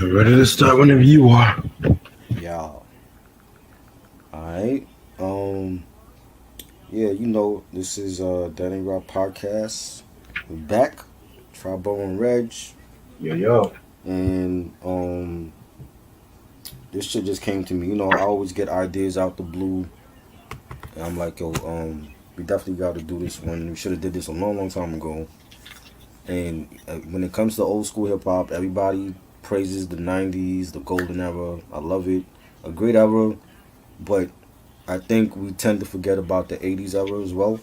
Ready to start whenever you are. Yeah. Alright. Um, yeah, this is Danny Rock Podcast. We're back. Tribal and Reg. Yo, yo. And this shit just came to me. I always get ideas out the blue. And I'm like, we definitely gotta do this one. We should have did this a long, long time ago. And when it comes to old school hip hop, everybody praises the 90's, the golden era. I love it. A great era, but I think we tend to forget about the 80's era as well.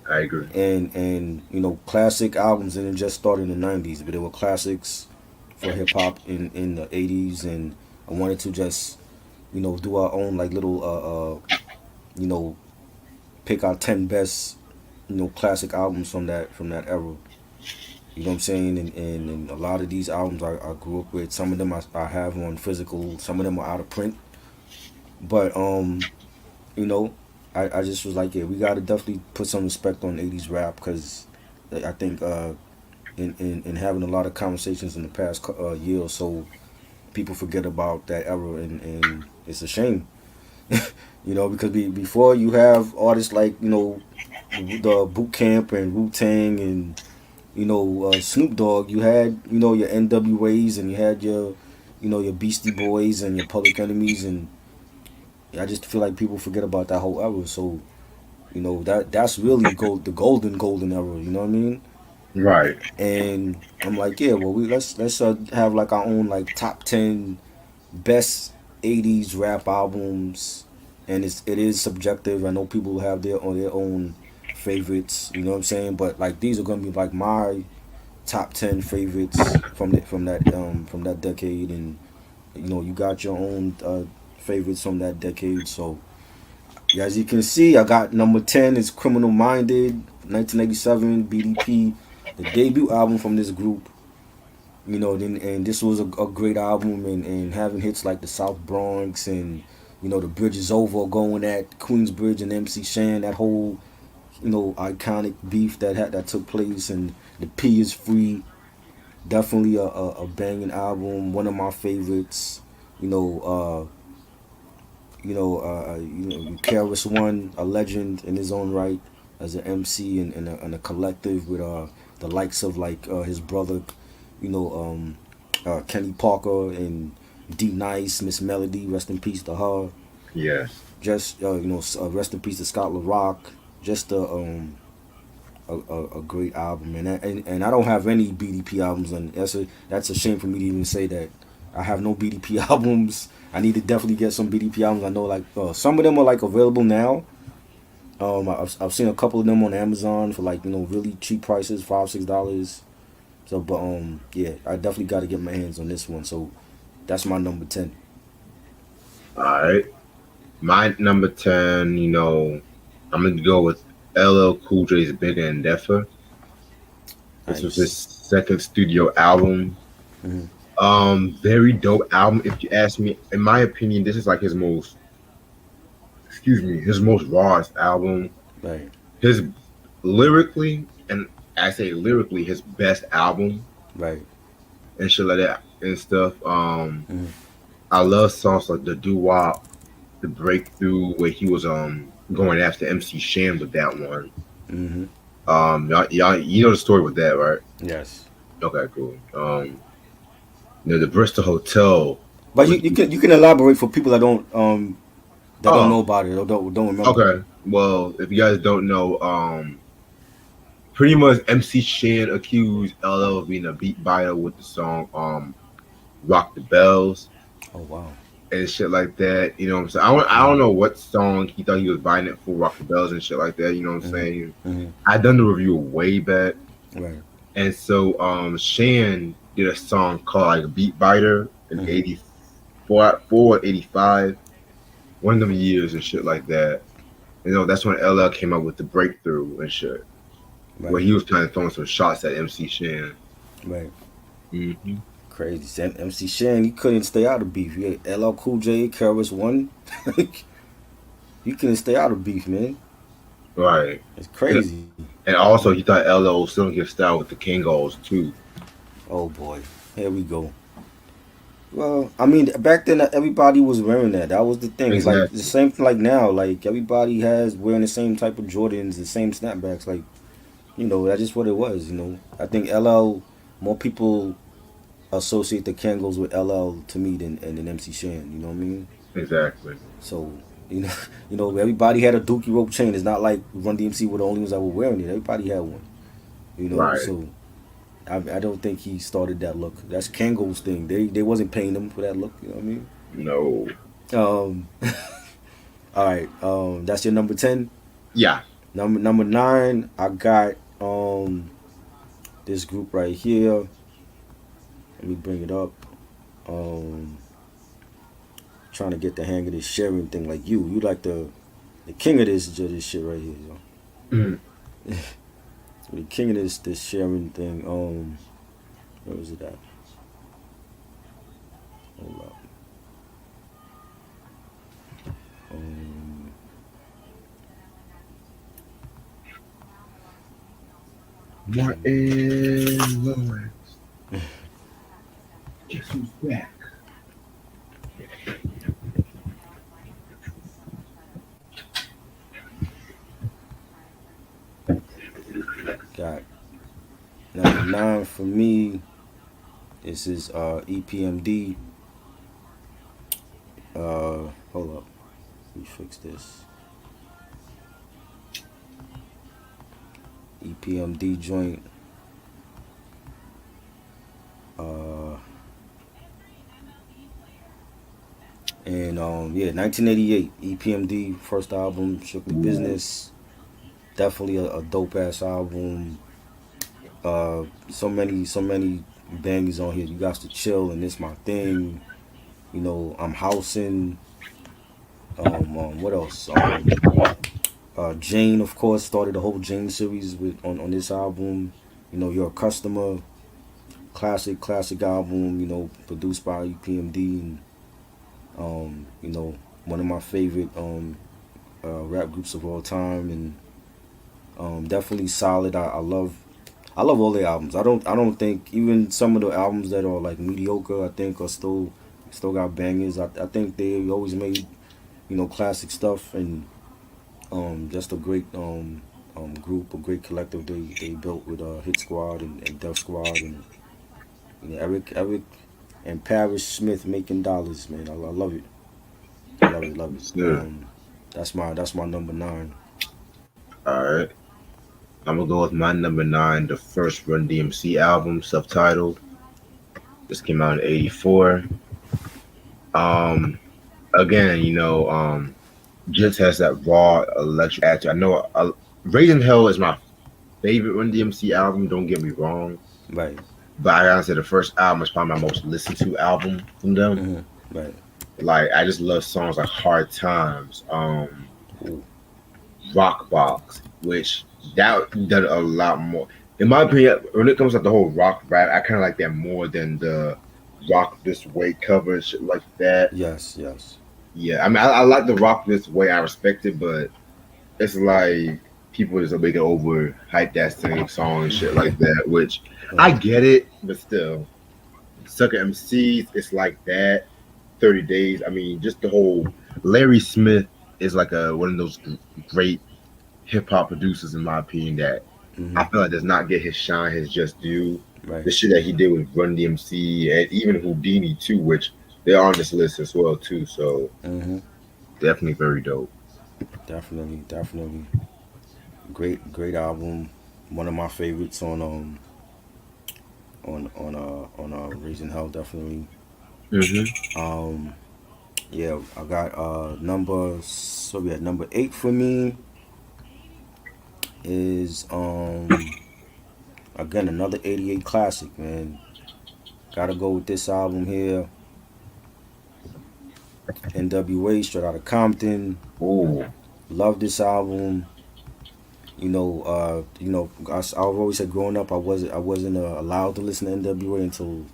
I agree. And classic albums didn't just start in the 90's, but they were classics for hip hop in the 80's. And I wanted to just do our own like little you know pick our 10 best classic albums from that era. You know what I'm saying? And a lot of these albums I grew up with. Some of them I have on physical. Some of them are out of print. But you know, I just was like, yeah, we gotta definitely put some respect on 80's rap because I think in having a lot of conversations in the past year or so, people forget about that era, and it's a shame. Because before you have artists like the Boot Camp and Wu Tang and Snoop Dogg, you had your NWAs and you had your Beastie Boys and your Public Enemies, and I just feel like people forget about that whole era. So that's really the golden era. You know what I mean? Right. And I'm like, yeah, well, let's have like our own like top 10 best 80's rap albums, and it is subjective. I know people have their own favorites. You know what I'm saying? But like these are gonna be like my top 10 favorites from that decade, and you got your own favorites from that decade. So as you can see, I got number 10 is Criminal Minded, 1987 BDP, the debut album from this group. And this was a great album, and having hits like the South Bronx and the Bridge is Over, going at Queensbridge and MC Shan, that whole iconic beef that took place, and the P is Free, definitely a banging album, one of my favorites. You know, KRS One, a legend in his own right as an MC and a collective with the likes of like his brother, Kenny Parker and D Nice, Miss Melody, rest in peace to her. Yes. Just rest in peace to Scott LaRock. Just a great album, and I don't have any BDP albums, and that's a shame for me to even say that. I have no BDP albums. I need to definitely get some BDP albums. I know like some of them are like available now. I've seen a couple of them on Amazon for like really cheap prices, $5-6. So, but yeah, I definitely got to get my hands on this one. So that's my number 10. Alright. My number 10, I'm going to go with LL Cool J's Bigger and Deffer. This was his Nice. second studio album. Hmm. Very dope album. If you ask me, in my opinion, this is like his most rawest album. Right. His lyrically, and I say lyrically, his best album Right. and shit like that and stuff. Hmm. I love songs like the doo wop, the breakthrough where he was going after MC Shan with that one. Hmm. Y'all you know the story with that, right? Yes. Okay, cool. The Bristol Hotel But you, with you can elaborate for people that don't know oh, about it or don't remember. okay. Well, if you guys don't know, pretty much MC Shan accused LL of being a beat biter with the song Rock the Bells Oh wow. and shit like that. You know what I'm saying? I don't Hmm. know what song he thought he was buying it for, Rock the Bells and shit like that. You know what I'm Hmm. saying? Hmm. I done the review way back, Right. and so Shan did a song called like Beat Biter in Hmm. '84, 4, '85, one of them years and shit like that. That's when LL came up with the breakthrough and shit, where Right. he was kind of throwing some shots at MC Shan. Right. Hmm. Crazy. MC Shan, you couldn't stay out of beef. You had LL Cool J, Keras One. You couldn't stay out of beef, man. Right. It's And, crazy. and also, he thought LL was still get style with the Kingos too. Oh boy. Here we go. Well, I mean, back then everybody was wearing that. That was the thing. It's like the Exactly. same thing like now. Like everybody has wearing the same type of Jordans, the same snapbacks. Like that's just what it was. I think LL, more people associate the Kangos with LL to me than MC Shan. You know what I mean? Exactly. So you know, everybody had a Dookie rope chain. It's not like Run DMC were the only ones that were wearing it. Everybody had one. Right. So I don't think he started that look. That's Kango's thing. They wasn't paying him for that look. You know what I mean? No. Um, all right. That's your number 10. Yeah. Number 9. I got this group right here. Let me bring it up. Um, Trying to get the hang of this sharing thing. Like you like the king of this shit right here. Mm. The king of this sharing thing. Where was it at? Hold up. Um, Martin Lawrence. Guess who's back? got number 9 for me. This is EPMD. Hold up. Let me fix this. EPMD joint. Uh, and yeah, 1988 EPMD first album, Shook the Ooh. Business. Definitely a dope ass album. So many bangers on here. You got to chill and it's my thing. I'm housing. What else? Jane, of course, started the whole Jane series on this album. You're a customer. Classic album. Produced by EPMD and one of my favorite rap groups of all time and definitely solid. I love all their albums. I don't think even some of the albums that are like mediocre. I think are still got bangers. I think they always made classic stuff and just a great group, a great collective they built with Hit Squad and Def Squad and Eric and Paris Smith making dollars. Man, I love it. Love it. Sure. That's my number 9. All right. I'm gonna go with my number 9, the first Run DMC album, self-titled. This came out in '84. Um, Again, just has that raw electric attitude. I know Raising Hell is my favorite Run DMC album. Don't get me wrong, Right. but I gotta say the first album is probably my most listened to album from them. Hmm. Right. Like I just love songs like Hard Times, Ooh. Rock Box, which that did a lot more. In my opinion, when it comes to the whole rock rap, I kind of like that more than the Rock This Way cover and shit like that. Yes. Yes. Yeah, I mean, I like the Rock This Way. I respect it, but it's like people just make it over hype that same song and shit like that. Which I Right. get it, but still, Sucker MCs, it's like that. 30 Days. I mean, just the whole Larry Smith is like a one of those great hip hop producers in my opinion that I Hmm. feel like does not get his shine, his just due. Right. The shit that he did with Run DMC and even Houdini too, which they're on this list as well too. So Hmm. definitely very dope. Definitely. Great album. One of my favorites on Raising Hell. Definitely. Hmm. Um, yeah, I got number 8 for me is again another 88 classic, man. Gotta go with this album here. NWA, Straight Outta Compton. Ooh. Love this album. I've always said growing up I wasn't allowed to listen to NWA until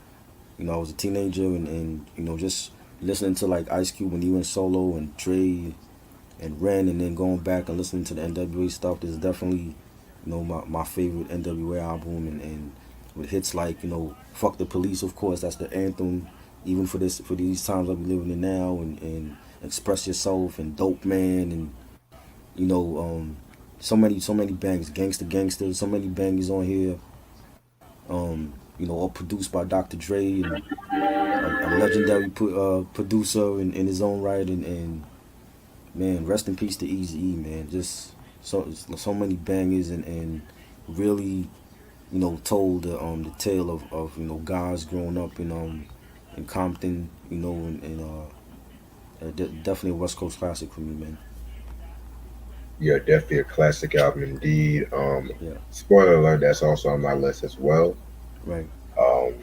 I was a teenager and just listening to like Ice Cube when he went solo and Dre and Ren and then going back and listening to the NWA stuff. This is definitely my favorite NWA album and with hits like Fuck the Police, of course, that's the anthem. even for these times that we living in now, and express yourself and dope man, and you know, so many bangs, gangster, so many bangers on here. All produced by Dr. Dre, and a legendary producer in his own right, and man, rest in peace to Easy E, man. Just so many bangers, and really, told the tale of guys growing up in Compton, definitely a West Coast classic for me, man. Yeah, definitely a classic album indeed. Yeah, Spoiler alert, that's also on my list as well. right. Um,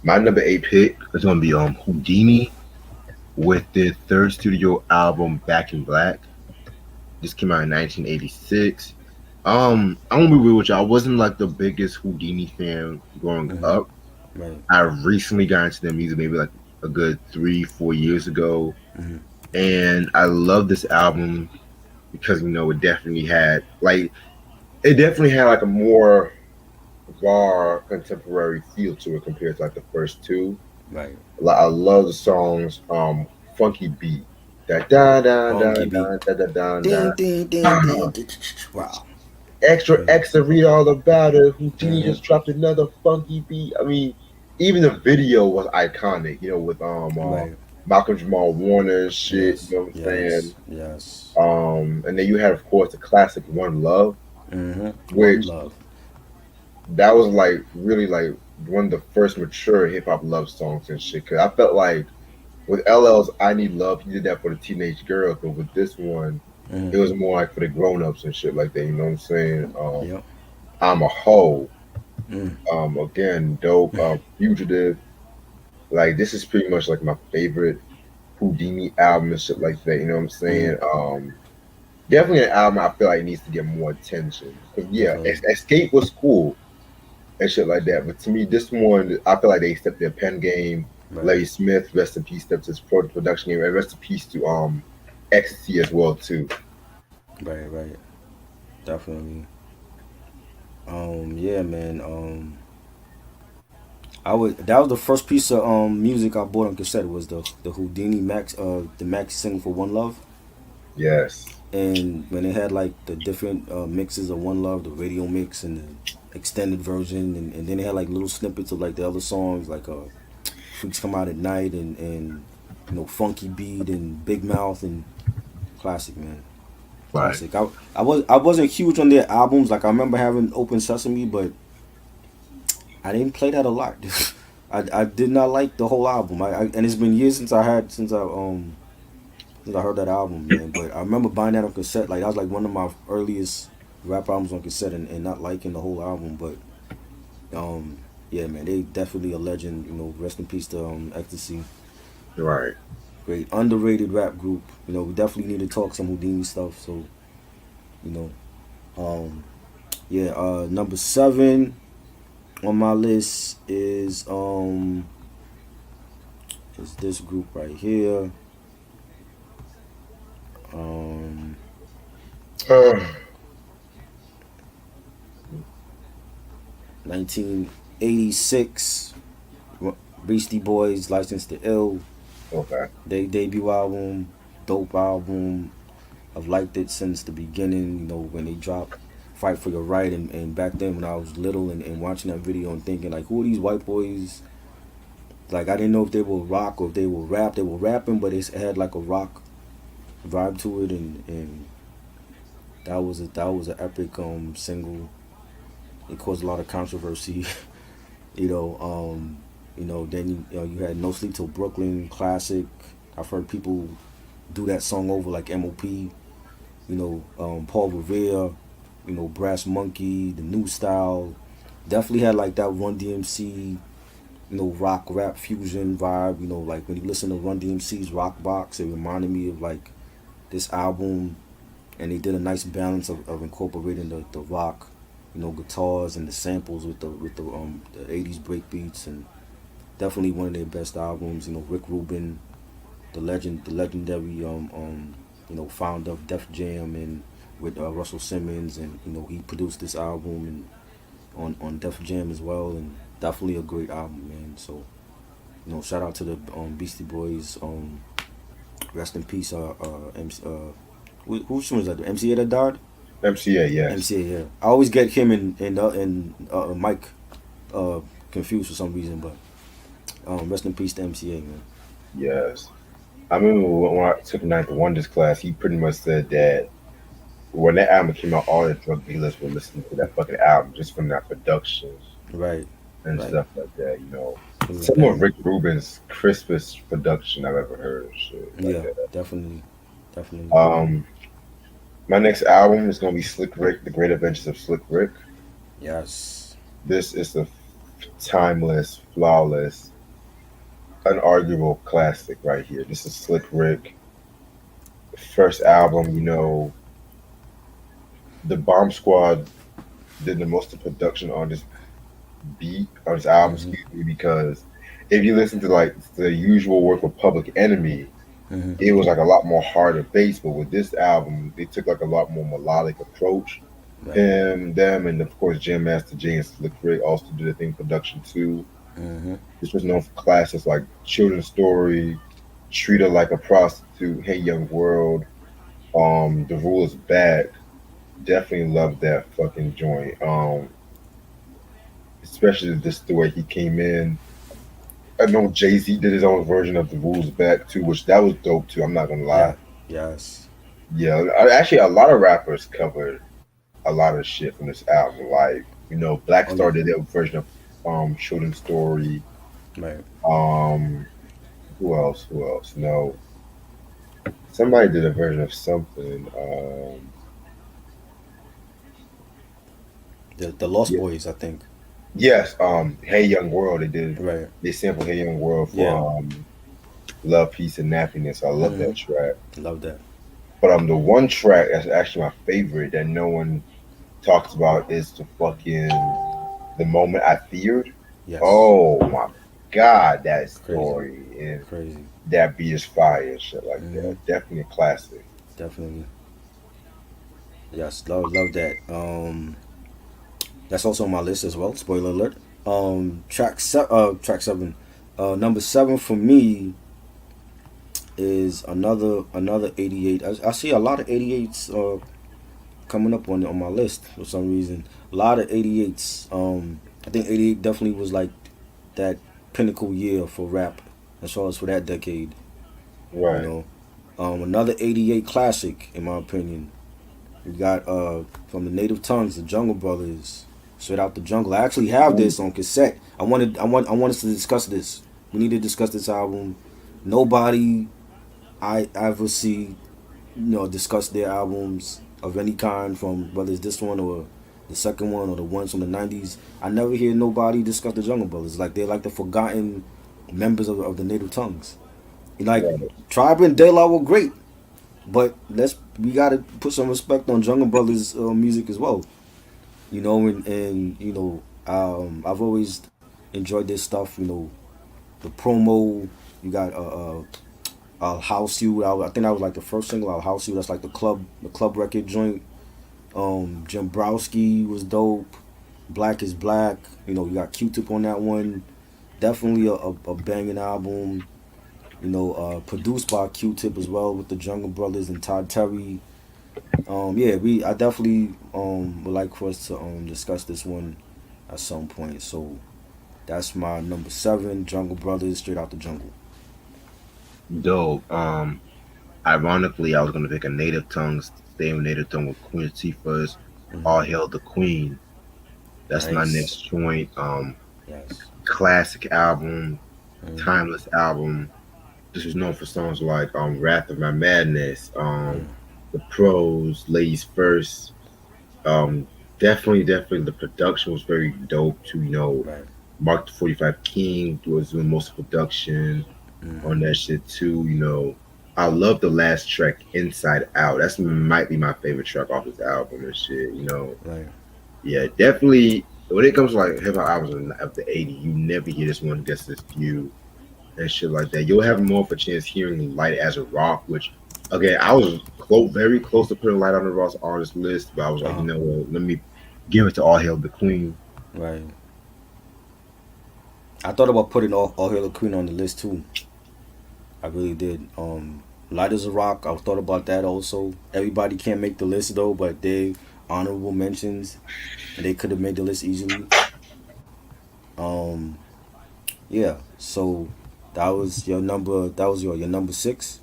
my number 8 pick is gonna be Houdini with their third studio album Back in Black. This came out in 1986. I'm gonna be real with you. I wasn't like the biggest Houdini fan growing Hmm. up. Right. I recently got into their music maybe like a good 3, 4 years ago, Hmm. and I love this album because it definitely had like a more raw contemporary feel to it compared to like the first two. Right. Like, I love the songs Funky Beat. Da da da da Funky beat. da da da da Ding, da. ding, ding, ding. Wow. Extra Right. extra read all about it. Houdini Hmm. just dropped another funky beat. I mean, even the video was iconic, with Right. Malcolm Jamal Warner and shit, you Yes. know what I'm saying? Yes. Yes. And then you had of course the classic One Love, Hmm. One which love. that was like really like one of the first mature hip hop love songs and shit. Cause I felt like with LL's I Need Love, he did that for the teenage girls, but with this one, Hmm. it was more like for the grown ups and shit like that. You know what I'm saying? Yep. I'm a hoe. Mm. Again, dope. Fugitive. Like this is pretty much like my favorite Houdini album and shit like that. You know what I'm Hmm. saying? Definitely an album I feel like needs to get more attention. Cause yeah, Definitely. Escape was cool and shit like that. But to me, this one, I feel like they stepped their pen game. Right. Larry Smith, rest in peace, stepped his production game, and rest in peace to Ecstasy as well too. Right. Right. Definitely. Yeah, man. I would. That was the first piece of music I bought on cassette was the Houdini Max the Max single for One Love, Yes. and when they had like the different mixes of One Love, the radio mix and the extended version, and then they had like little snippets of like the other songs like Freaks Come Out at Night, and Funky Beat and Big Mouth, and classic, man. Right. Classic. I wasn't huge on their albums. Like I remember having Open Sesame, but I didn't play that a lot. I did not like the whole album. And it's been years since I heard that album, man. But I remember buying that on cassette. Like that was like one of my earliest rap albums on cassette, and not liking the whole album. But um, yeah, man, they definitely a legend. Rest in peace to Ecstasy. Right. Great underrated rap group. We definitely need to talk some Houdini stuff. So you know, um, yeah. Number 7 on my list is this group right here. Um, Uh, 1986, Beastie Boys, License to Ill, okay. their debut album, dope album. I've liked it since the beginning. When they dropped "Fight for Your Right," and back then when I was little and watching that video and thinking like, who are these white boys? Like I didn't know if they were rock or if they were rap. They were rapping, but it had like a rock vibe to it, and that was an epic single. It caused a lot of controversy. you know, um, then you had No Sleep Till Brooklyn, classic. I've heard people do that song over like MOP. Paul Revere. Brass Monkey, the New Style. Definitely had like that Run DMC, rock rap fusion vibe. Like when you listen to Run DMC's Rock Box, it reminded me of like this album, and they did a nice balance of incorporating the rock, guitars and the samples with the 80's break beats, and definitely one of their best albums. Rick Rubin, the legendary founder of Def Jam, and with Russell Simmons, and he produced this album and on Def Jam as well, and definitely a great album, man. So Shout out to the Beastie Boys. Rest in peace. MC, whose was that? The MCA that died. MCA, yes. MCA. Yeah. I always get him and Mike confused for some reason, but rest in peace to MCA, man. Yes. I remember when I took Ninth Wonders class, he pretty much said that when that album came out, all the drug dealers were listening to that fucking album just from that production Right. and Right. stuff like that. It was Some of banging. Rick Rubin's crispest production I've ever heard, shit like Yeah. that. Definitely. Definitely. Um, my next album is gonna be Slick Rick: The Great Adventures of Slick Rick. Yes. This is a timeless, flawless, unarguable classic right here. This is Slick Rick, first album. The Bomb Squad did the most of production on this beat on this album, Mm-hmm. excuse me, because if you listen to like the usual work with Public Enemy, Mm-hmm. it was like a lot more harder bass. But with this album, they took like a lot more melodic approach. Right. Him, them, and of course Jam Master Jay and Slick Rick also did a thing production too. Mm-hmm. This was known for classics like Children's Story, Treat Her Like a Prostitute, Hey Young World, The Rule Is Back. Definitely loved that fucking joint. Especially just the way he came in. I know Jay Z did his own version of The Rules Back too, which that was dope too. I'm not gonna lie. Yeah. Yes. Yeah, actually, a lot of rappers covered a lot of shit from this album. Like Black Oh Star yeah. did their version of Children's Story. Right. Um, who else? Who else? No, somebody did a version of something. The Lost Yeah, Boys, I think. yes. Hey Young World. Right. They sampled Hey Young World Yeah. for Love, Peace, and Happiness. I love Mm-hmm. that track. Love that. But the one track that's actually my favorite that no one talks about is the moment I feared. Yes. Oh my god, that Crazy. story and Crazy. that beat is fire and shit like Mm-hmm. that. Definitely a classic. Definitely. Yes. Love that. That's also on my list as well. Spoiler alert. Track seven. Number seven for me is another 88. I see a lot of 88s coming up on my list for some reason. A lot of 88s. I think 88 definitely was like that pinnacle year for rap as far as for that decade. You Right. know, another 88 classic in my opinion. We got from the Native Tongues, the Jungle Brothers, Straight Out the Jungle. I actually have Ooh, this on cassette. I want us to discuss this. We need to discuss this album. Nobody I ever see, discuss their albums of any kind, from whether it's this one or the second one or the ones from the '90s. I never hear nobody discuss the Jungle Brothers. Like they're like the forgotten members of the Native Tongues. Like right. Tribe and De La were great, but we gotta put some respect on Jungle Brothers music as well. I've always enjoyed this stuff. The promo. You got I'll House You. I think that was like the first single. I'll House You. That's like the club record joint. Jim Browski was dope. Black is Black. You got Q-Tip on that one. Definitely a banging album. Produced by Q-Tip as well with the Jungle Brothers and Todd Terry. Yeah, I definitely would like for us to discuss this one at some point. So that's my number seven, Jungle Brothers, Straight Out the Jungle. Dope. Ironically, I was gonna pick a Native Tongues, staying with Native Tongue with Queen Latifah's Hmm. All Hail the Queen. That's my Nice. next joint. Yes. Classic album, Hmm. timeless album. This was known for songs like Wrath of My Madness, Hmm. The Pros, Ladies First. Um, definitely the production was very dope too. Right. Mark the 45 King was doing most of the production on Hmm. that shit too. I love the last track, Inside Out. That's might be my favorite track off this album and shit. Right. Yeah, definitely. When it comes to like hip hop albums of the '80s, you never hear this one gets this view and shit like that. You'll have more of a chance hearing Light as a Rock, which again I was very close to putting Light on the Rock's on this list, but I was Uh like, huh. what? Let me give it to All Hail the Queen. Right. I thought about putting all Hail Queen on the list too. I really did. Light as a Rock. I thought about that also. Everybody can't make the list though, but they honorable mentions, and they could have made the list easily. Um, yeah. So that was your number. That was your number six.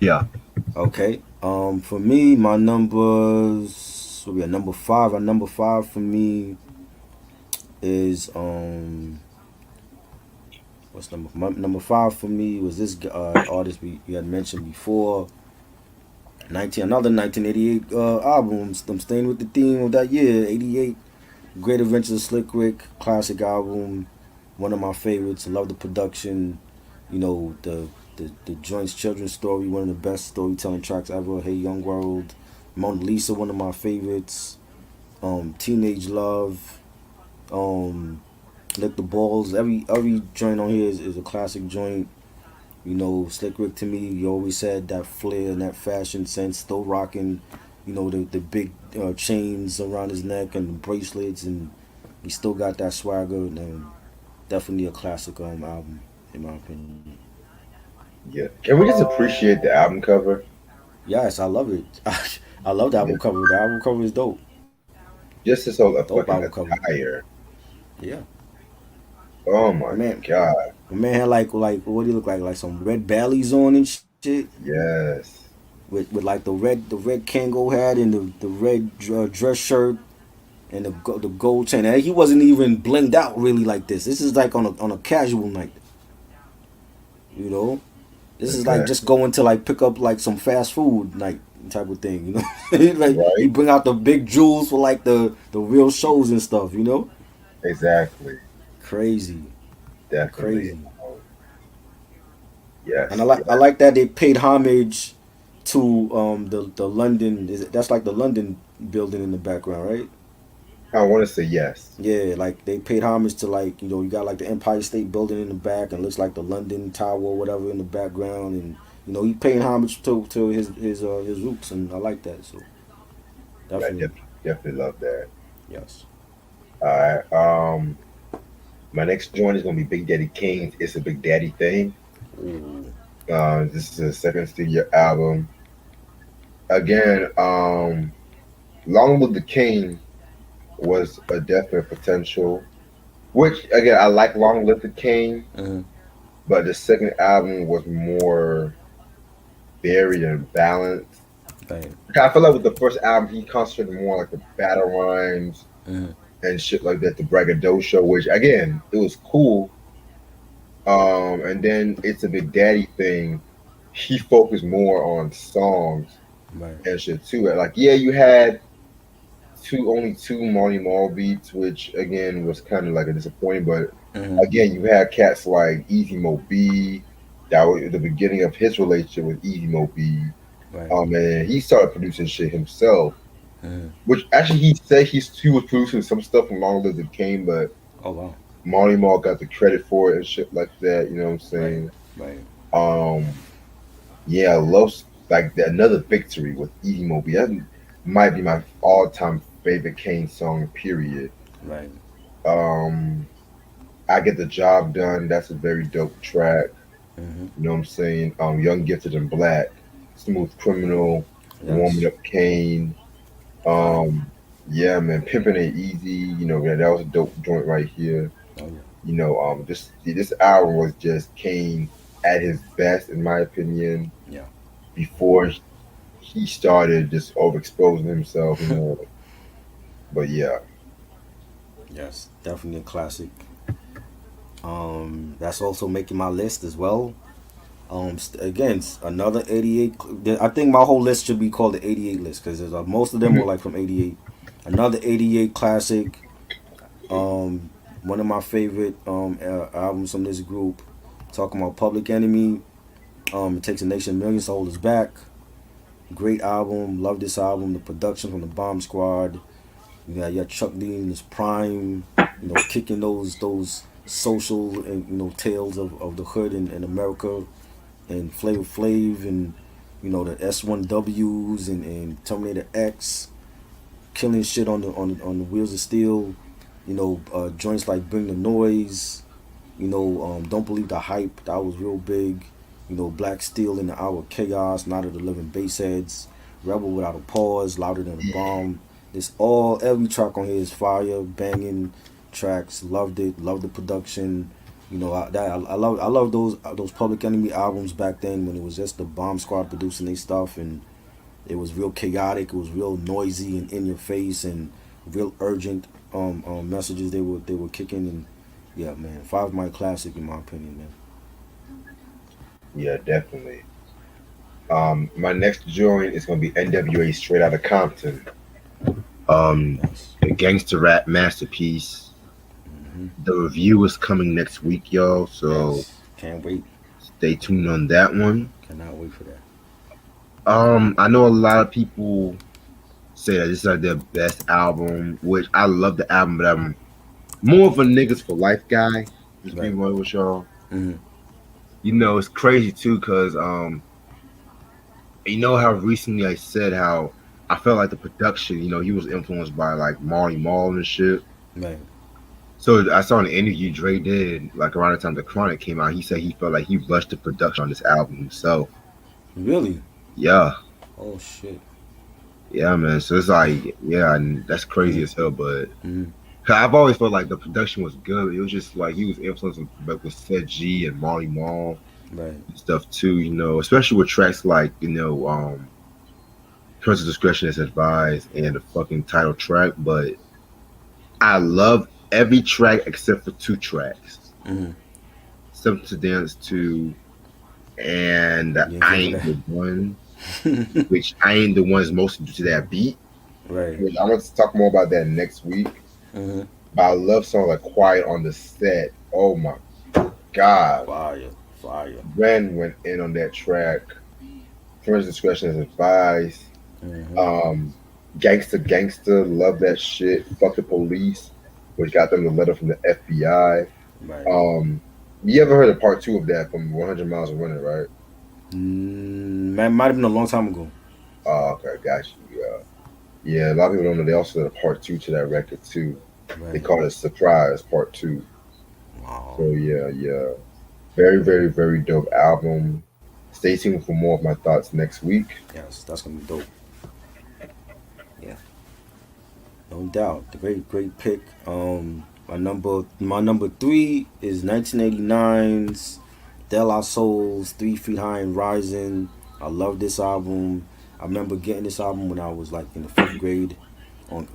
Yeah. Okay. For me, my numbers. So we are number five. Our number five for me is what's number five for me was this artist we had mentioned before. 1988 albums. I'm staying with the theme of that year. 88. Great Adventures of Slick Rick. Classic album. One of my favorites. I love the production. You know the joint's children's story. One of the best storytelling tracks ever. Hey Young World. Mona Lisa. One of my favorites. Teenage Love. Um, Lick the Balls. Every joint on here is a classic joint. You know, Slick Rick to me, he always had that flair and that fashion sense, still rocking, you know, the big chains around his neck and the bracelets, and he still got that swagger. And definitely a classic album, in my opinion. Yeah. Can we just appreciate the album cover? Yes, I love it. I love the Yeah. album cover. The album cover is dope. Just this whole Dope fucking album cover. attire. Yeah. Oh My my man, god. my man had like what do you look like? Like some red bellies on and shit. Yes. With like the red Kango hat and the red dress shirt and the gold chain. And he wasn't even blinged out really like this. This is like on a casual night, you know. This is like just Exactly. going to like pick up like some fast food night type of thing, you know. Like he Right? bring out the big jewels for like the real shows and stuff, you know. Exactly. Crazy, Definitely. crazy. And I Yes. like I Yeah. like that they paid homage to the London. That's like the London building in the background, right? I want to say yes. Yeah, like they paid homage to like you got like the Empire State Building in the back and looks like the London Tower or whatever in the background, and he paying homage to his roots, and I like that. So I definitely definitely love that. yes. All right. My next joint is gonna be Big Daddy Kane's "It's a Big Daddy Thing." Ooh, This is his second studio album. Again, Long Live the King was a definite potential. Which again, I like Long Live the King, uh-huh. but the second album was more varied and balanced. Right. I feel like with the first album, he concentrated more on, like the battle rhymes Uh-huh. and shit like that, the braggadocio, which again, it was cool. And then It's a Big Daddy Thing. He focused more on songs Right. and shit too. Like, yeah, you had only two Marty Marl beats, which again was kind of like a disappointing. But Uh-huh. again, you had cats like Easy Mo B. That was the beginning of his relationship with Easy Mo B. Right. And he started producing shit himself. Uh-huh. Which actually he said he was producing some stuff from Long Live the King, but Oh wow. Marty Marl got the credit for it and shit like that. You know what I'm Right. saying? Right. Um, yeah, I love like that, another victory with Easy Mo B. That might be my all-time favorite Kane song. Period. Right. Um, I Get the Job Done. That's a very dope track. Uh-huh. You know what I'm saying? Young Gifted and Black, Smooth Criminal, Warming Yes. Up Kane. Fire. Um, yeah, man, Pimpin' Ain't Easy. You know, man, that was a dope joint right here. Oh yeah. You know, this album was just Kane at his best, in my opinion, Yeah. before he started just overexposing himself. You know, but yeah, Yes. Definitely a classic. That's also making my list as well. Again, another 88. I think my whole list should be called the 88 list because most of them were like from 88. Another 88 classic. One of my favorite albums from this group. Talking about Public Enemy. It takes a nation of millions to hold us back. Great album. Love this album. The production from the Bomb Squad. You got Chuck D in his prime. Kicking those social and tales of the hood in America and Flavor Flav and the S1Ws and Terminator X, killing shit on the wheels of steel. Joints like Bring the Noise. Don't Believe the Hype, that was real big. Black Steel in the Hour of Chaos, Night of the Living Bassheads, Rebel Without a Pause, Louder Than a Bomb. Every track on here is fire, banging tracks. Loved it, loved the production. I love those Public Enemy albums back then when it was just the Bomb Squad producing their stuff, and it was real chaotic. It was real noisy and in your face and real urgent messages they were kicking. And yeah, man, 5 Mile classic in my opinion, man. Yeah, definitely. My next joint is gonna be NWA Straight Outta Compton. Yes. A gangster rap masterpiece. Hmm. The review is coming next week, y'all. So Yes. Can't wait. stay tuned on that one. Cannot wait for that. I know a lot of people say that this is like their best album, which I love the album, but I'm more of a niggas for life guy. Just Right. being one with y'all. Hmm. It's crazy too, cause you know how recently I said how I felt like the production, he was influenced by like Marley Marl and shit. Right. So I saw an interview Dre did like around the time the Chronic came out. He said he felt like he rushed the production on this album himself. Really? Yeah, Oh shit. yeah, man. So it's like, yeah, and that's crazy Hmm. as hell. But Hmm. 'cause I've always felt like the production was good. It was just like he was influenced with Seth G and Marley Marl Right. and stuff too. Especially with tracks like Parental Discretion is advised and the fucking title track. But I love every track except for two tracks. Hmm. Something to Dance to and You ain't I care for Ain't that? the One, which I Ain't the One is mostly due to that beat. Right. Which I'm going to talk more about that next week. Hmm. But I love songs like Quiet on the Set. Oh my God. Fire. Fire. Ren went in on that track. Friends discretion is advised. Hmm. Um, Gangsta, love that shit. Fuck the police, which got them the letter from the FBI. Right. You ever heard of part two of that from 100 Miles of Running, right? Man, might have been a long time ago. Oh, okay, got you. Yeah, a lot of people don't know. They also did a part two to that record too. They Right. call it Surprise Part Two. Wow. So yeah, yeah, very, very, very dope album. Stay tuned for more of my thoughts next week. Yes, that's gonna be dope. Yeah, no doubt. The great pick. My number three is 1989's De La Soul's 3 Feet High and Rising. I love this album. I remember getting this album when I was like in the fifth grade, on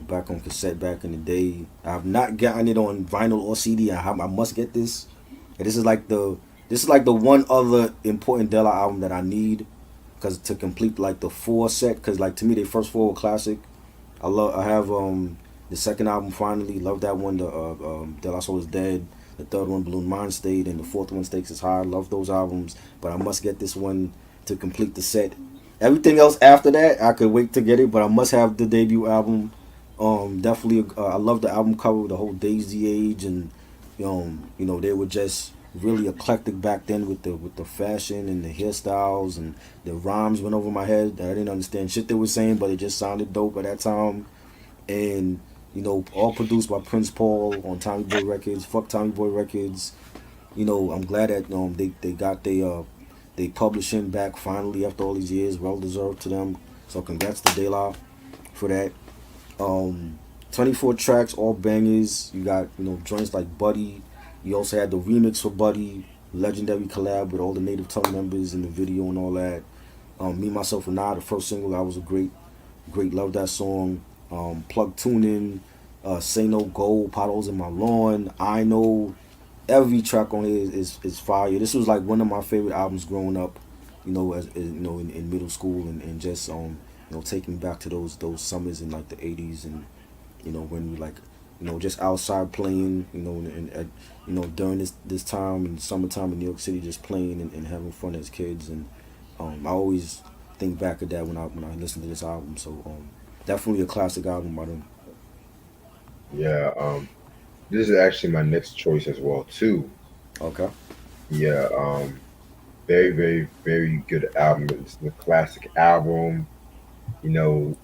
cassette back in the day. I have not gotten it on vinyl or CD. I must get this. And this is like the one other important Della album that I need, because to complete like the four set. Because like to me, the first four were classic. I have the second album finally. Love that one. The De La Soul is Dead. The third one, Balloon Mind State, and the fourth one, Stakes is High. Love those albums, but I must get this one to complete the set. Everything else after that, I could wait to get it, but I must have the debut album. Definitely, I love the album cover, the whole Daisy Age, and they were just really eclectic back then with the fashion and the hairstyles, and the rhymes went over my head. I didn't understand shit they were saying, but it just sounded dope at that time. And all produced by Prince Paul on Tommy Boy Records. Fuck Tommy Boy Records. I'm glad that they got they publishing back finally after all these years. Well deserved to them. So congrats to De La for that. Um, 24 tracks, all bangers. You got joints like Buddy. You also had the remix for Buddy, legendary collab with all the Native Tongue members in the video and all that. Me Myself and I, the first single, that was a great love that song. Plug Tuning, Say No Go, Potholes in My Lawn. I Know, every track on here is fire. This was like one of my favorite albums growing up. In middle school, and just taking back to those summers in like the 80's, and when we like just outside playing, and during this time in summertime in New York City, just playing and having fun as kids. And I always think back of that when I listen to this album. So definitely a classic album by them. Yeah, this is actually my next choice as well too. Okay. Yeah, very, very, very good album. It's the classic album. You know,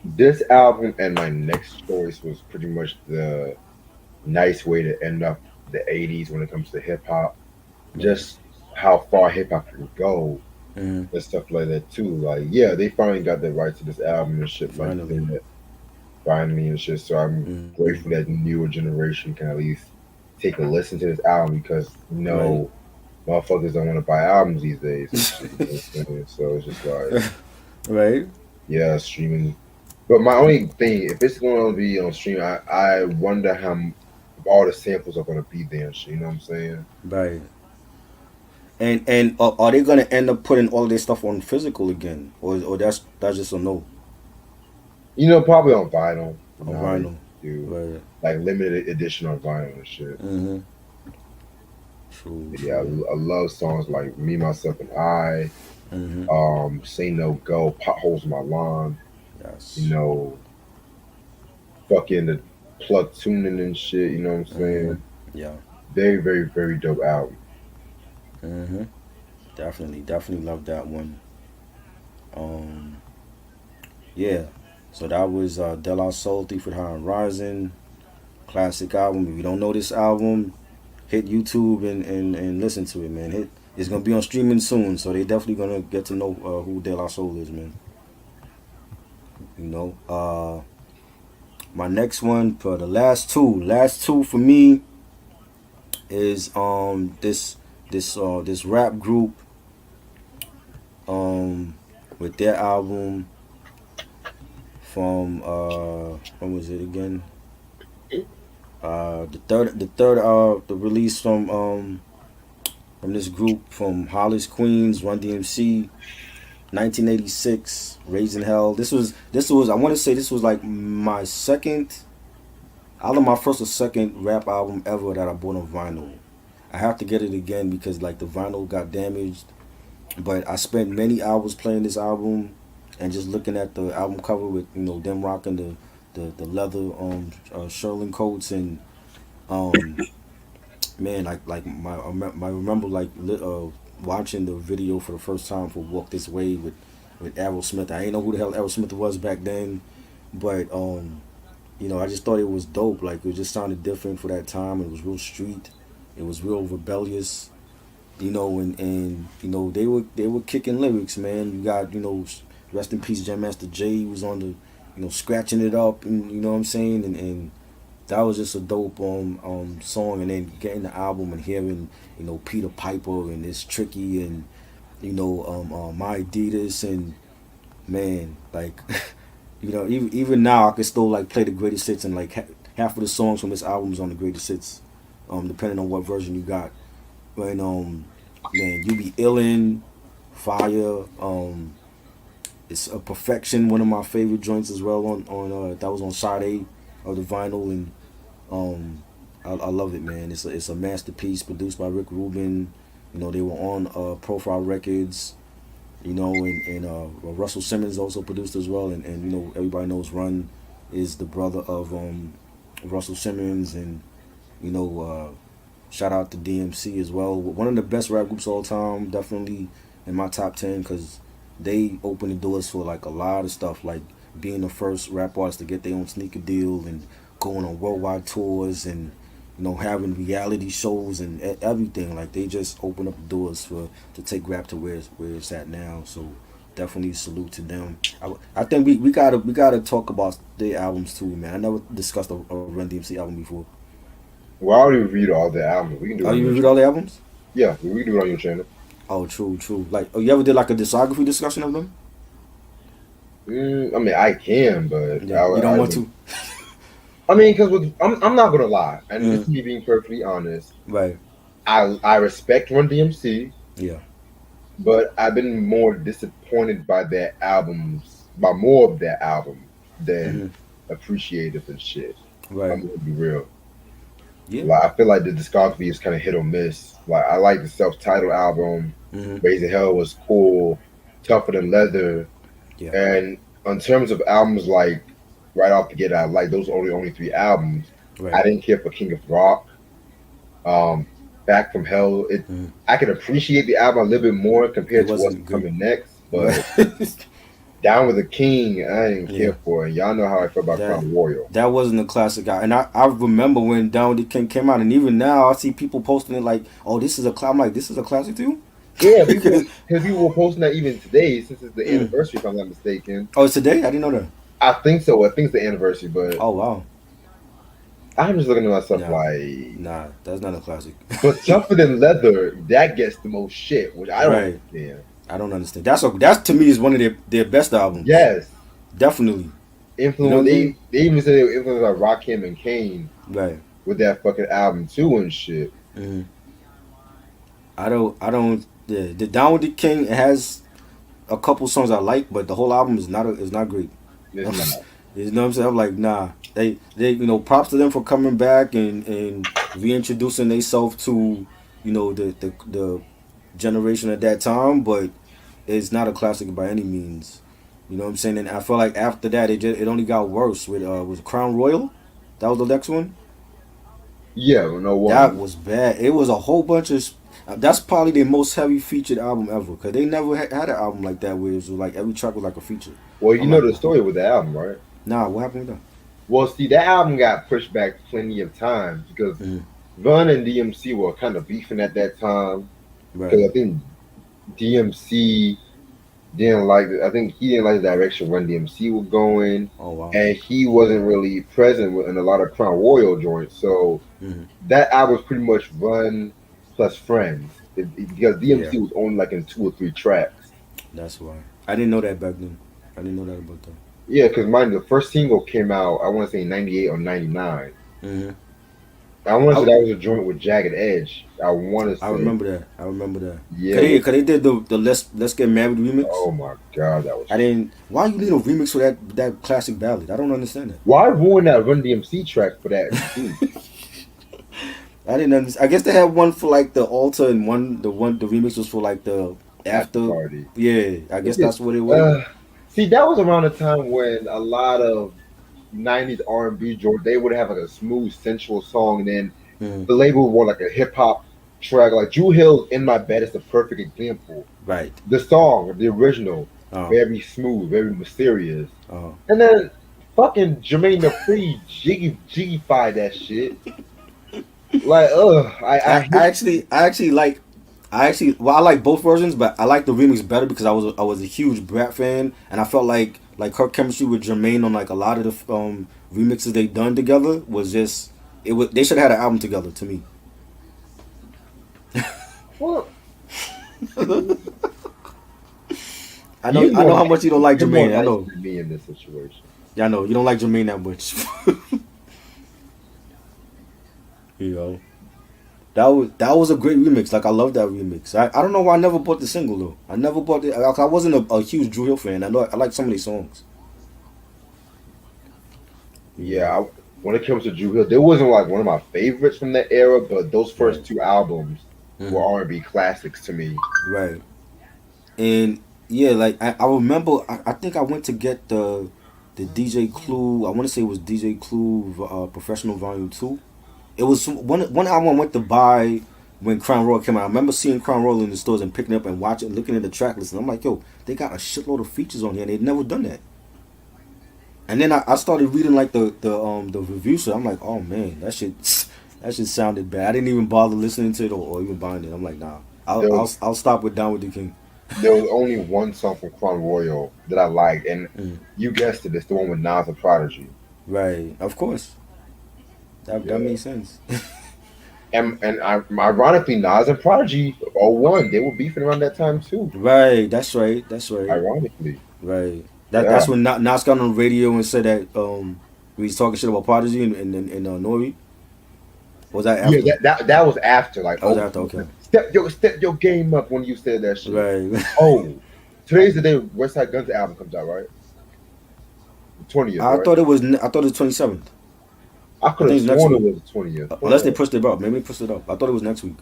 this album and my next choice was pretty much the nice way to end up the '80s when it comes to hip hop, Right. just how far hip hop can go Mm-hmm. and stuff like that too. Like, yeah, they finally got the rights to this album and shit like Finally. that, finally and shit. So I'm Mm-hmm. grateful that newer generation can at least take a listen to this album because Right. motherfuckers don't want to buy albums these days and shit. You know what I'm saying? So it's just like, Right. yeah, streaming. But my only thing, if it's going to be on stream, I wonder if all the samples are going to be there and shit. You know what I'm saying? Right. And are they gonna end up putting all this stuff on physical again, or that's just a no Probably on vinyl. You on know how they vinyl? do Right. like limited edition on vinyl and shit. Mm-hmm. True. But yeah, True. I love songs like Me, Myself, and I. Mm-hmm. Say No Go, Potholes in My Lawn. You Yes. know, fucking the plug tuning and shit. You know what I'm Mm-hmm. saying? Yeah. Very, very, very dope album. Mm-hmm. Definitely. Definitely love that one. Um. Yeah. So that was De La Soul, Thief with High and Rising, classic album. If you don't know this album, hit YouTube and listen to it, man. It's gonna be on streaming soon, so they definitely gonna get to know who De La Soul is, man. You know. My next one for the last two for me is this rap group um with their album from when was it again? The release from this group from Hollis, Queens, Run DMC, 1986, Raising Hell. This was I want to say this was like my second, either my first or second rap album ever that I bought on vinyl. I have to get it again because like the vinyl got damaged, but I spent many hours playing this album and just looking at the album cover with them rocking the leather shearling coats and um man, I remember watching the video for the first time for Walk This Way with Aerosmith. I ain't know who the hell Aerosmith was back then, but I just thought it was dope. Like it just sounded different for that time. It was real street. It was real rebellious. And they were kicking lyrics, man. You got rest in peace, Jam Master Jay was on the scratching it up, and you know what I'm saying, and that was just a dope song. And then getting the album and hearing Peter Piper and it's tricky and My Adidas and man like even now I can still like play the greatest hits and like half of the songs from this album is on the greatest hits, depending on what version you got. And man, You Be Illin', Fire, it's a Perfection, one of my favorite joints as well on that was on side A of the vinyl. And I love it, man. It's a masterpiece produced by Rick Rubin. They were on Profile Records. And Russell Simmons also produced as well. And everybody knows Run is the brother of Russell Simmons. And you know shout out to DMC as well. One of the best rap groups of all time, definitely in my top 10 because they opened the doors for like a lot of stuff, like being the first rap artist to get their own sneaker deal and going on worldwide tours and having reality shows and everything. Like they just opened up the doors to take rap to where it's at now. So definitely salute to them. I think we gotta talk about their albums too, man. I never discussed a Run DMC album before. Well, I already reviewed all the albums. We can do Oh, it on you your reviewed channel. all the albums? Yeah, we can do it on your channel. Oh, true, true. Like, oh, you ever did like a discography discussion of them? I mean, I can, but Yeah, you don't want to. I mean, because I'm not gonna lie, and this Mm, is me being perfectly honest. right. I respect Run DMC, Yeah. but I've been more disappointed by their albums, by more of their album than Hmm. appreciative and shit. Right. I'm gonna be real. Yeah. Like I feel like the discography is kind of hit or miss. Like I like the self-titled album. Hmm. Raising Hell was cool. Tougher Than Leather. Yeah. And in terms of albums, like right off the get, I like those only three albums. Right. I didn't care for King of Rock. Um, Back from Hell. Hmm. I can appreciate the album a little bit more It compared to what's wasn't good. coming next, Right. but Down with the King, I didn't care Yeah, for it. Y'all know how I feel about that Crown Royal. that wasn't a classic. And I remember when Down with the King came out, and even now I see people posting it like, "Oh, this is a I'm like, this is a classic too." Yeah, people, 'Cause- because people were posting that even today, since it's the mm. anniversary, if I'm not mistaken. Oh, it's today? I didn't know that. I think so. I think it's the anniversary, but Oh wow, I'm just looking at myself nah, like, nah, that's not a classic. but Tougher Than Leather, that gets the most shit, which I don't Right. understand. I don't understand. That's to me is one of their best albums. Yes, Definitely. You know what influence. I mean? They even said they were influenced by Rakim and Kane Right. with that fucking album too and shit. hmm I don't. Yeah, the Down with the King has a couple songs I like, but the whole album is not great. It's not. You know what I'm saying? I'm like, nah. They props to them for coming back and reintroducing themselves to the generation at that time, but it's not a classic by any means. You know what I'm saying? And I feel like after that, it only got worse with was Crown Royal. That was the next one. Yeah, no That one. was bad. It was a whole bunch of. That's probably their most heavy featured album ever, cause they never had an album like that where it was like every track was like a feature. Well, you I'm know like, the story with the album, right? nah, what happened with Well, see, that album got pushed back plenty of times because that? Run and DMC were kind of beefing at that time. Right. Because I think DMC didn't like. I think he didn't like the direction Run DMC was going, Oh wow. and he wasn't really present in a lot of Crown Royal joints. So hmm that album was pretty much Run plus Friends because Yeah, DMC was only like in two or three tracks. that's why. I didn't know that back then. I didn't know that about that. Yeah, because mind the first single came out. I want to say '98 or '99. hmm I want to say I, that was a joint with Jagged Edge. I want to I say, remember that. I remember that. yeah. With, Cause they did the Let's Get Married remix. oh my god, that was. I didn't. Why you need a remix for that classic ballad? I don't understand that. Why ruin that Run DMC track for that beat? I didn't understand. I guess they had one for like the altar and the remix was for like the After after. party. Yeah, I guess It's just, that's what it was. see, that was around the time when a lot of '90s R&B joints they would have like a smooth, sensual song, and then Mm, the label would want like a hip hop track. Like Drew Hill's "In My Bed" is the perfect example. right. The song, the original, Oh. very smooth, very mysterious, Oh. and then fucking Jermaine Dupri jiggy-fied that shit. Like, I hate. I actually like. Well, I like both versions, but I like the remix better because I was a huge Brat fan, and I felt like her chemistry with Jermaine on like a lot of the remixes they done together was just it was they should have had an album together to me. Well, I know how much you don't like you're more Jermaine. I nice know. than me in this situation. Yeah, I know you don't like Jermaine that much. you know that was a great remix. Like I love that remix. I don't know why I never bought the single though. I never bought it. I wasn't a huge Drew Hill fan. I like some of these songs. You Yeah, when it comes to Drew Hill, there wasn't like one of my favorites from that era, but those Right. first two albums were hmm R&B classics to me. Right. And yeah, like I remember I think I went to get the DJ Clue. I want to say it was DJ Clue Professional Volume 2. It was one album I went to buy when Crown Royal came out. I remember seeing Crown Royal in the stores and picking it up and watching, looking at the track list, and I'm like, yo, they got a shitload of features on here, and they'd never done that. And then I started reading like the reviews, so I'm like, oh man, that shit sounded bad. I didn't even bother listening to it or even buying it. I'm like, nah, There was I'll stop with Down with the King. there was only one song from Crown Royal that I liked, and Mm, you guessed it, it's the one with Nas and Prodigy. right, of course, that Yeah. makes sense. Ironically, Nas and Prodigy, '01, they were beefing around that time too. Right, that's right, Ironically, right. yeah, That's when Nas got on the radio and said that we was talking shit about Prodigy and Nori. Was that yeah, after? that was after, like, That was oh, after. Okay. step your game up when you said that shit. Right. Oh, today's the day West Side Guns album comes out, right? The 20th, right? I thought it was 27th. I I could think have it's next sworn it week. was the 20th. Unless they pushed it up. Maybe they pushed it up. I thought it was next week.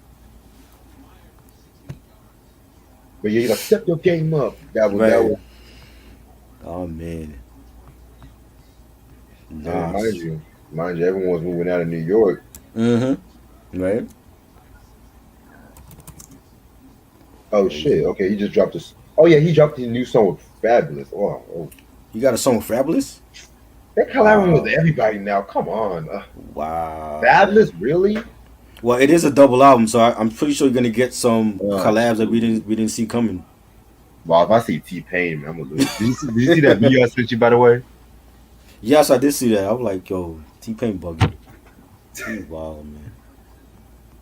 But yeah, you like step your game up. That Right. was Oh man. mind Nas. you, everyone was moving out of New York. Mm-hmm. Right. Oh Crazy. shit! Okay, he just dropped this. Oh yeah, he dropped his new song with Fabulous. Oh. You got a song with Fabulous? They're collaborating with Wow. everybody now. Come on, Wow. Fabulous, really? Well, it is a double album, so I'm pretty sure you're gonna get some Oh, collabs that we gee. didn't see coming. Well, if I see T Pain, I'm gonna lose. Did you see that video I sent you, by the way? Yes, I did see that. I was like, yo, T Pain bugging. He wild, man.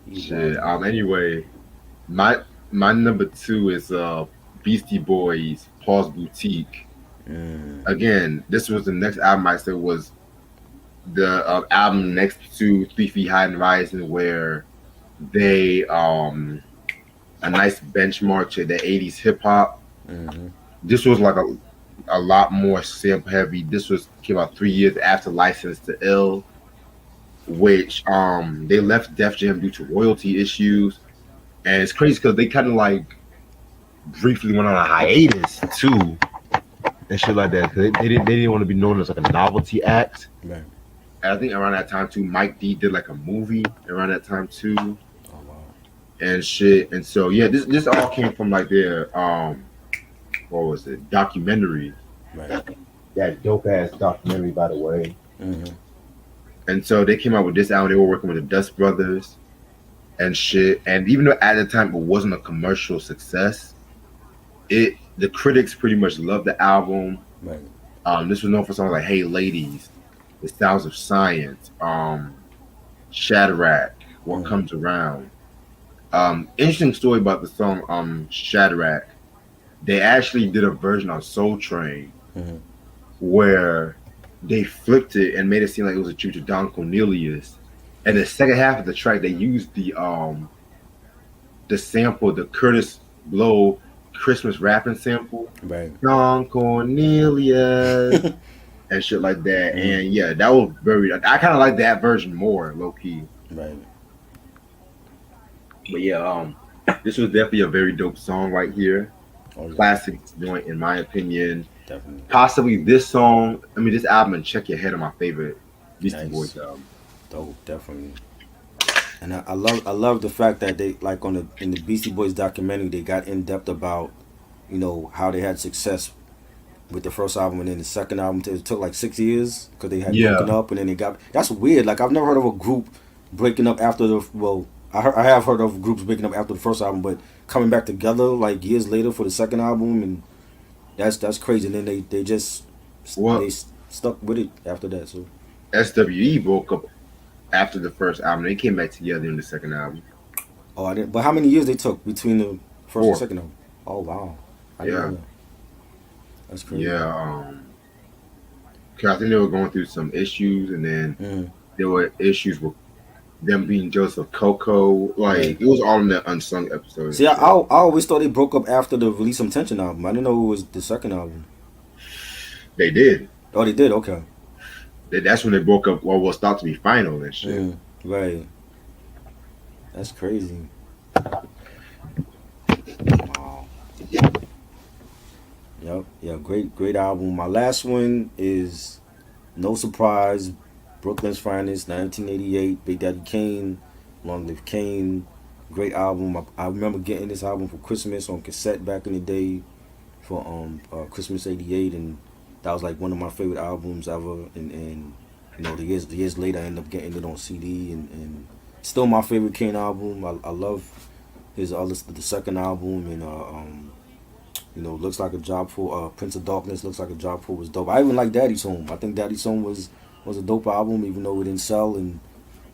He Shit. wild. Anyway, my my number two is Beastie Boys, Paul's Boutique. Mm, Again, this was the next album I said was the album next to 3 Feet High and Rising, where they a nice benchmark to the 80s hip hop. mm-hmm. This was like a lot more sample heavy. This was came out 3 years after License to Ill, which they left Def Jam due to royalty issues. And it's crazy because they kind of like briefly went on a hiatus too and shit like that. 'Cause they didn't want to be known as like a novelty act. Right. And I think around that time too, Mike D did like a movie around that time too Oh wow. and shit. And so yeah, this all came from like their what was it, documentary. Right. That dope ass documentary, by the way. Mm-hmm. And so they came out with this album. They were working with the Dust Brothers and shit. And even though at the time it wasn't a commercial success, the critics pretty much loved the album. Right. This was known for songs like "Hey Ladies," "The Styles of Science," "Shadrach," "What Mm-hmm. Comes Around." Interesting story about the song "Shadrach." They actually did a version on Soul Train Mm-hmm. where they flipped it and made it seem like it was a tribute to Don Cornelius. And the second half of the track, they used the sample, the Curtis Blow Christmas rapping sample, Right. Don Cornelius and shit like that. Mm-hmm. And yeah, that was very. I kind of like that version more, low key. Right. But yeah, this was definitely a very dope song right here. Oh yeah. Classic joint in my opinion. Definitely. Possibly this song. I mean, this album and Check Your Head are my favorite Beastie Nice. Boys album. Dope. Definitely. And I love the fact that they like in the Beastie Boys documentary they got in depth about how they had success with the first album and then the second album. It took like 6 years because they had broken Yeah. up and then they got. That's weird. Like I've never heard of a group breaking up after the well. I have heard of groups breaking up after the first album, but coming back together like years later for the second album, and that's crazy. And then they just Well, stuck with it after that. So SWE broke up after the first album. They came back together in the second album. I didn't. But how many years they took between the first and 4. second album? Oh wow, I didn't Yeah. know that. That's crazy. Yeah. 'Cause I think they were going through some issues, and then Mm, there were issues with them being jealous of Coco. right. Like it was all in the unsung episode and See, shit. I always thought they broke up after the Release Some Tension album. I didn't know it was the second album. They did. Oh, they did. Okay. That's when they broke up. What was thought to be final and shit. Right. That's crazy. Wow. Yep. Yeah. Great album. My last one is no surprise. Brooklyn's Finest, 1988. Big Daddy Kane, Long Live Kane. Great album. I remember getting this album for Christmas on cassette back in the day for Christmas '88, and that was like one of my favorite albums ever. And the years later, I ended up getting it on CD, and still my favorite Kane album. I love his the second album, and looks like a job for Prince of Darkness. Looks like a job for was dope. I even like Daddy's Home. I think Daddy's Home was a dope album, even though it didn't sell and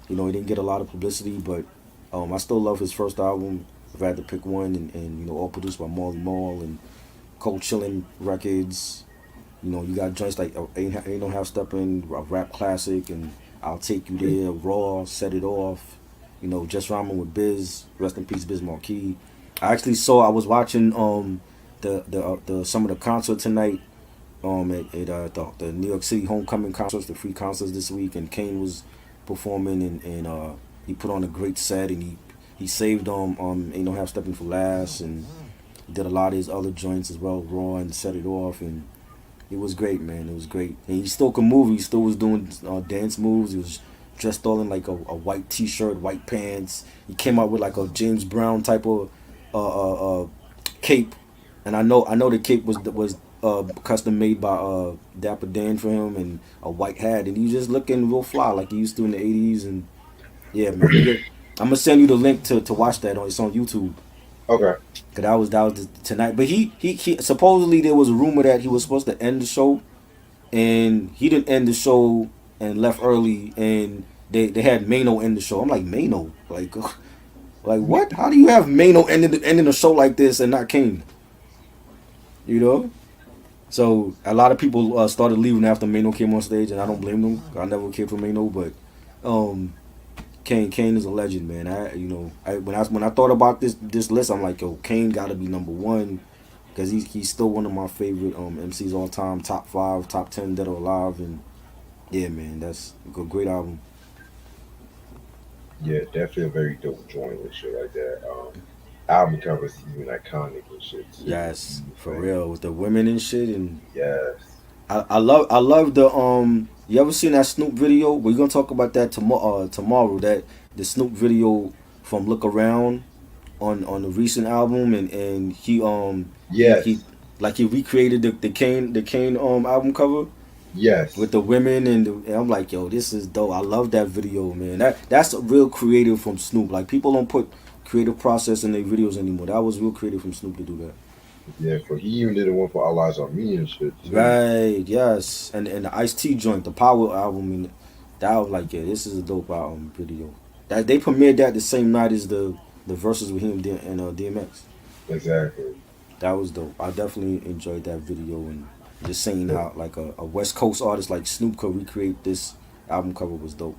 it didn't get a lot of publicity. But I still love his first album. If I had to pick one, and all produced by Marley Marl and Cold Chillin' Records. You got joints like Ain't No Half Steppin', a rap classic, and I'll Take You There, Raw, Set It Off. Just Rhyming with Biz, rest in peace, Biz Marquis. I was watching the some of the concert tonight at the New York City homecoming concerts, the free concerts this week, and Kane was performing and he put on a great set and he saved Ain't No Half Stepping for last and did a lot of his other joints as well, Raw and Set It Off, and it was great, man. It was great, and he still could move. He still was doing dance moves. He was dressed all in like a white T-shirt, white pants. He came out with like a James Brown type of cape And I know the cape was custom made by Dapper Dan for him, and a white hat, and he was just looking real fly like he used to in the '80s. And yeah, man, we get. I'm gonna send you the link to watch that. It's on YouTube. Okay. Cause that was tonight. But he supposedly there was a rumor that he was supposed to end the show, and he didn't end the show and left early, and they had Mano end the show. I'm like, Mano, like what? How do you have Mano ending the show like this and not Kane? You know. So a lot of people started leaving after Mano came on stage, and I don't blame them. I never cared for Mano, but um, Kane is a legend, man. When I thought about this list, I'm like, yo, Kane got to be number one because he's still one of my favorite MCs all time, top five, top 10 dead or alive, and yeah, man, that's a great album. Yeah, definitely a very dope joint and shit like that. Album covers even iconic and shit too. Yes, for Like, real with the women and shit, and yes. I love the You ever seen that Snoop video? We're gonna talk about that tomorrow. Tomorrow, that the Snoop video from Look Around on the recent album, and he Yes. like he recreated the Kane album cover Yes. with the women, and I'm like, yo, this is dope. I love that video, man. That's a real creative from Snoop. Like, people don't put creative process in their videos anymore. That was real creative from Snoop to do that. Yeah, for he even did one for All Eyes on Me and shit too. Right, yes, and the Ice T joint, the Power album, and that was like, yeah, this is a dope album video. That they premiered that the same night as the verses with him and DMX. Exactly. That was dope. I definitely enjoyed that video, and just seeing how like a West Coast artist like Snoop could recreate this album cover was dope.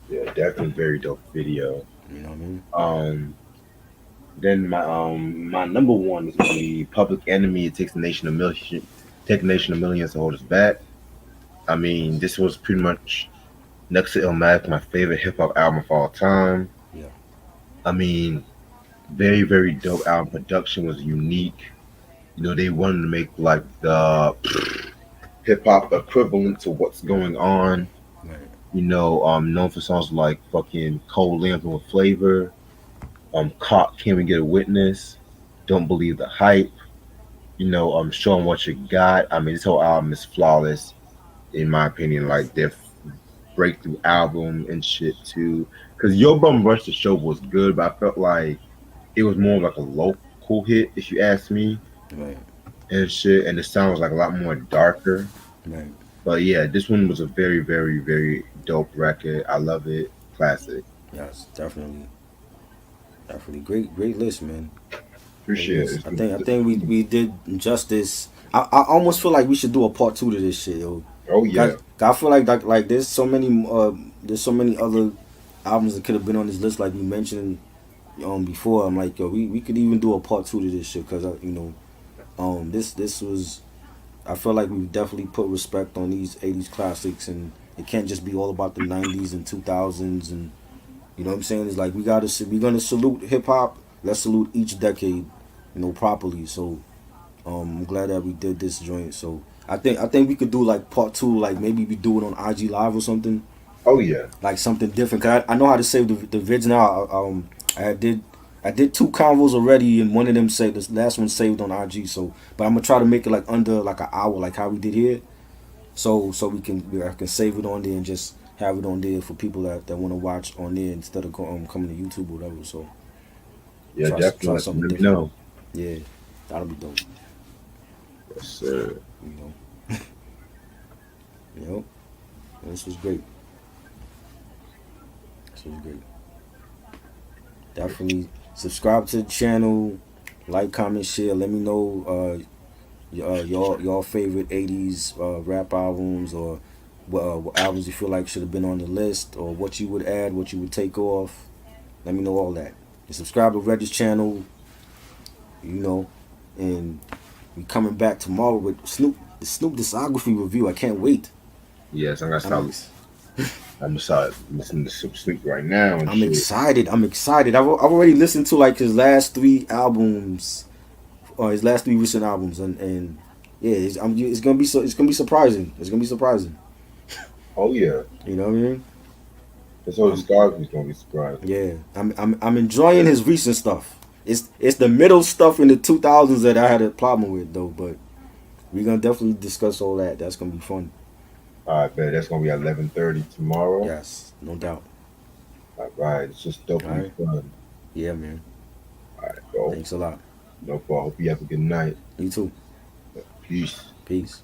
Yeah, definitely very dope video. You know what I mean? Then my number one is gonna be Public Enemy. It takes a nation of million, take a nation of millions to hold us back. I mean, this was pretty much next to Illmatic, my favorite hip hop album of all time. Yeah, I mean, very very dope album. Production was unique. You know, they wanted to make like the hip hop equivalent to what's going on. right, You know, known for songs like fucking Cold Lamping with Flavor, Caught, Can We Get a Witness, Don't Believe the Hype, you know, Show 'em What You Got. I mean, this whole album is flawless, in my opinion, like their breakthrough album and shit too. Because Yo Bum Rush the Show was good, but I felt like it was more like a local hit, if you ask me, right, and shit, and the sound was like a lot more darker. right. But yeah, this one was a very, very, very dope record. I love it. Classic. Yes, definitely, definitely. Great list, man. Great Appreciate list. it. I think we did justice. I almost feel like we should do a part two to this shit, yo. Oh yeah. I feel like there's so many other albums that could have been on this list, like we mentioned before. I'm like, yo, we could even do a part two to this shit, because this was, I feel like we definitely put respect on these '80s classics, and it can't just be all about the '90s and 2000s, and you know what I'm saying. It's like we're gonna salute hip hop. Let's salute each decade, properly. So I'm glad that we did this joint. So I think we could do like part two, like maybe we do it on IG Live or something, Oh yeah. like something different. Cause I know how to save the vids now. I did two convos already, and one of them saved. This last one saved on IG. So, but I'm gonna try to make it like under like an hour, like how we did here. So I can save it on there and just have it on there for people that want to watch on there instead of coming to YouTube or whatever. So Yeah, try definitely. something Let me different. know. Yeah, that'll be dope. Yes, sir. You know. Yep. This was great. This was great. Definitely subscribe to the channel, like, comment, share. Let me know your favorite '80s rap albums, or what albums you feel like should have been on the list, or what you would add, what you would take off. Let me know all that. And subscribe to Reg's channel. You know, and we coming back tomorrow with the Snoop discography review. I can't wait. Yes, I'm gonna I'm start. I'm gonna start listening to some sleep right now and I'm shit. excited. I'm excited. I've already listened to like his last three albums, or his last three recent albums, and yeah, it's gonna be surprising. It's gonna be surprising. Oh yeah. You know what I mean? This whole I'm, discography is gonna be surprising. yeah, I'm enjoying his recent stuff. It's the middle stuff in the 2000s that I had a problem with though. But we're gonna definitely discuss all that. That's gonna be fun. All right, man. That's gonna be at 11:30 tomorrow. Yes, no doubt. All right, it's just All definitely right. fun. Yeah, man. All right, bro. Thanks a lot. No problem. Hope you have a good night. You too. Peace. Peace.